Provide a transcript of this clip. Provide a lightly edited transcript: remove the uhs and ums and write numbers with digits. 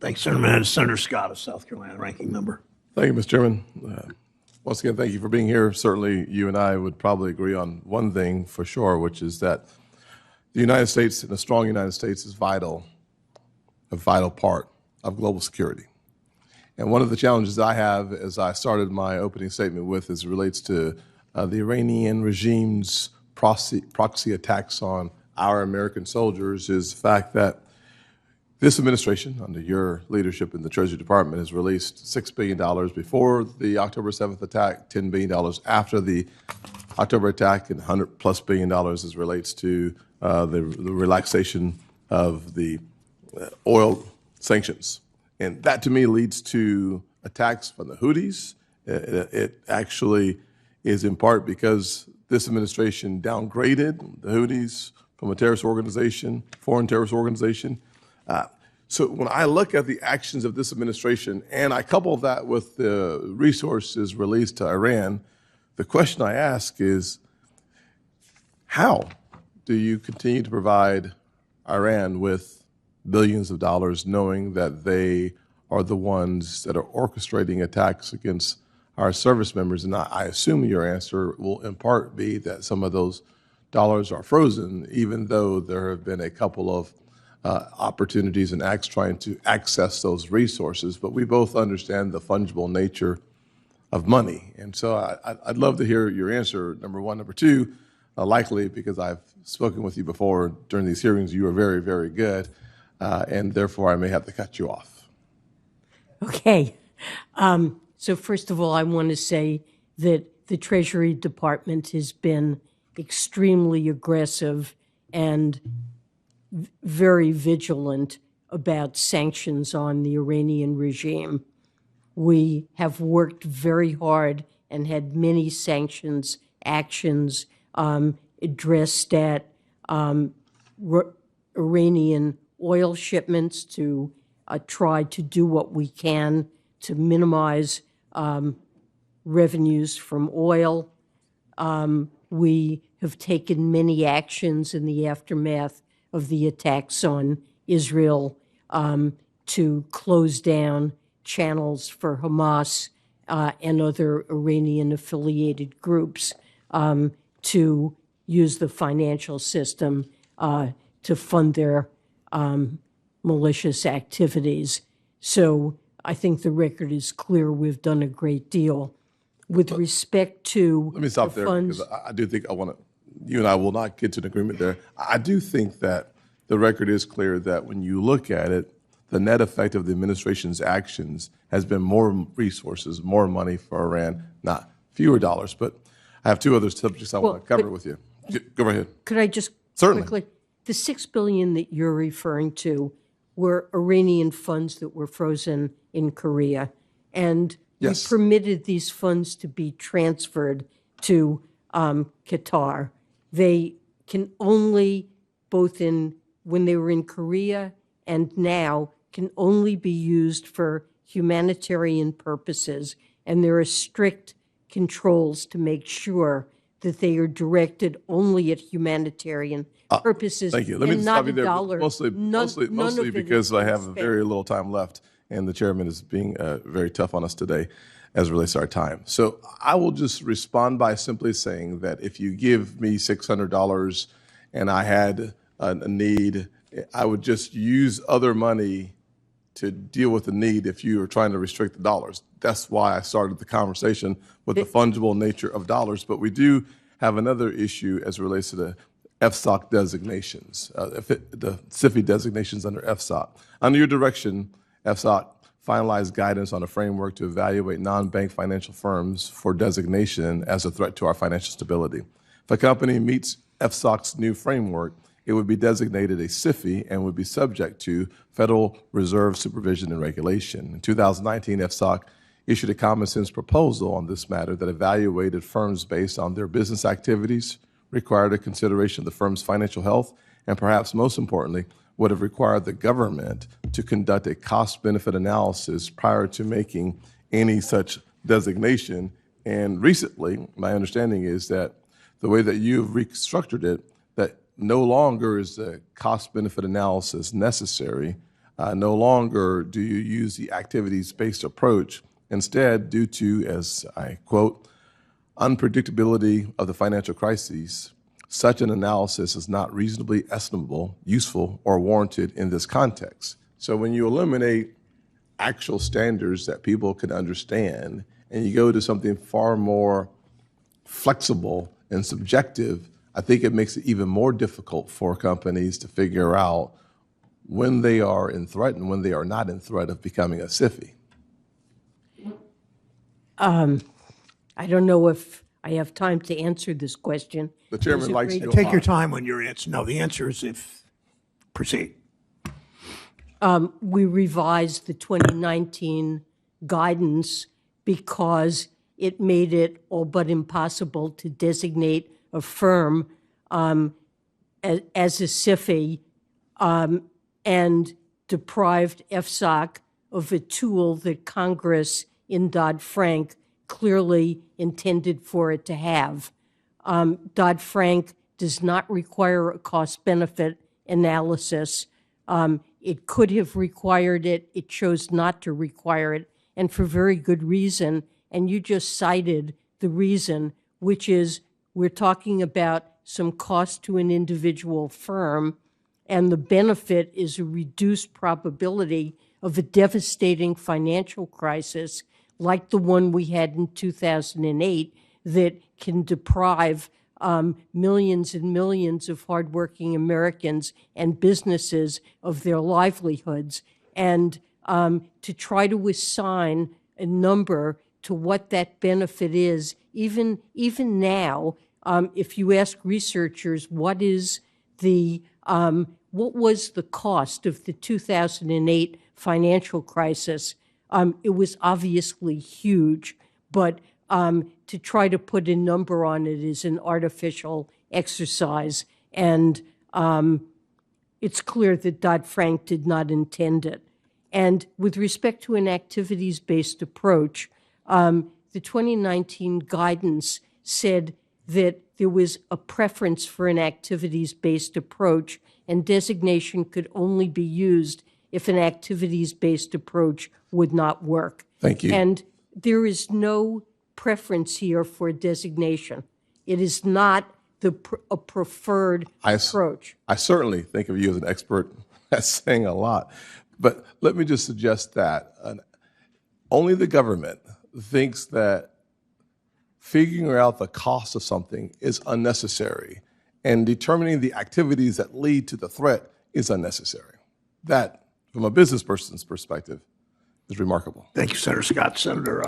Thanks, Senator. Senator Scott of South Carolina, ranking member. Thank you, Mr. Chairman. Once again, thank you for being here. Certainly, you and I would probably agree on one thing for sure, which is that the United States and a strong United States is a vital part of global security. And one of the challenges I have, as I started my opening statement with, is relates to the Iranian regime's proxy attacks on our American soldiers, is the fact that this administration, under your leadership in the Treasury Department, has released $6 billion before the October 7th attack, $10 billion after the October attack, and $100+ billion as relates to the relaxation of the oil sanctions. And that, to me, leads to attacks from the Houthis. It actually is in part because this administration downgraded the Houthis from a terrorist organization, foreign terrorist organization. So when I look at the actions of this administration and I couple that with the resources released to Iran, the question I ask is, how do you continue to provide Iran with billions of dollars, knowing that they are the ones that are orchestrating attacks against our service members? And I assume your answer will in part be that some of those dollars are frozen, even though there have been a couple of opportunities and acts trying to access those resources. But we both understand the fungible nature of money. And so I'd love to hear your answer, number one. Number two, likely because I've spoken with you before during these hearings, you are very, very good, and therefore I may have to cut you off. Okay. So first of all, I want to say that the Treasury Department has been extremely aggressive and very vigilant about sanctions on the Iranian regime. We have worked very hard and had many sanctions actions addressed at Iranian oil shipments to try to do what we can to minimize revenues from oil. We have taken many actions in the aftermath of the attacks on Israel to close down channels for Hamas and other Iranian-affiliated groups to use the financial system to fund their malicious activities. So I think the record is clear. We've done a great deal. With respect to Let me stop the there, funds, because I do think you and I will not get to an agreement there. I do think that the record is clear that when you look at it, the net effect of the administration's actions has been more resources, more money for Iran, not fewer dollars. But I have two other subjects I want to cover with you. Go right ahead. could I just Certainly. quickly, the $6 billion that you're referring to were Iranian funds that were frozen in Korea. And Yes. we permitted these funds to be transferred to Qatar. They can only, when they were in Korea and now, can only be used for humanitarian purposes. And there are strict controls to make sure that they are directed only at humanitarian purposes. Thank you. Let me and just not stop you there. $1. Mostly of it because is I have spent. very little time left, and the chairman is being very tough on us today as it relates to our time. So I will just respond by simply saying that if you give me $600 and I had a need, I would just use other money to deal with the need if you are trying to restrict the dollars. That's why I started the conversation with the fungible nature of dollars. But we do have another issue as it relates to the FSOC designations, the SIFI designations under FSOC. Under your direction, FSOC finalized guidance on a framework to evaluate non-bank financial firms for designation as a threat to our financial stability. If a company meets FSOC's new framework, it would be designated a SIFI and would be subject to Federal Reserve supervision and regulation. In 2019, FSOC issued a common sense proposal on this matter that evaluated firms based on their business activities, required a consideration of the firm's financial health, and perhaps most importantly, would have required the government to conduct a cost-benefit analysis prior to making any such designation. And recently, my understanding is that the way that you've restructured it, that no longer is the cost-benefit analysis necessary No longer do you use the activities-based approach. Instead, due to, as I quote, unpredictability of the financial crises, such an analysis is not reasonably estimable, useful, or warranted in this context. So when you eliminate actual standards that people can understand and you go to something far more flexible and subjective, I think it makes it even more difficult for companies to figure out when they are in threat and when they are not in threat of becoming a SIFI. I don't know if I have time to answer this question. The chairman likes you. Take your time when you're answering. No, the answer is proceed. We revised the 2019 guidance because it made it all but impossible to designate a firm as a SIFI and deprived FSOC of a tool that Congress in Dodd-Frank clearly intended for it to have. Dodd-Frank does not require a cost-benefit analysis. It could have required it. It chose not to require it, and for very good reason. And you just cited the reason, which is we're talking about some cost to an individual firm, and the benefit is a reduced probability of a devastating financial crisis like the one we had in 2008 that can deprive millions and millions of hardworking Americans and businesses of their livelihoods. And to try to assign a number to what that benefit is, even now, if you ask researchers what was the cost of the 2008 financial crisis, it was obviously huge, but to try to put a number on it is an artificial exercise, and it's clear that Dodd-Frank did not intend it. And with respect to an activities-based approach, the 2019 guidance said that there was a preference for an activities-based approach, and designation could only be used if an activities-based approach would not work. Thank you. And there is no preference here for designation. It is not a preferred approach. I certainly think of you as an expert at saying a lot, but let me just suggest that only the government thinks that figuring out the cost of something is unnecessary and determining the activities that lead to the threat is unnecessary. That, from a business person's perspective, is remarkable. Thank you, Senator Scott. Senator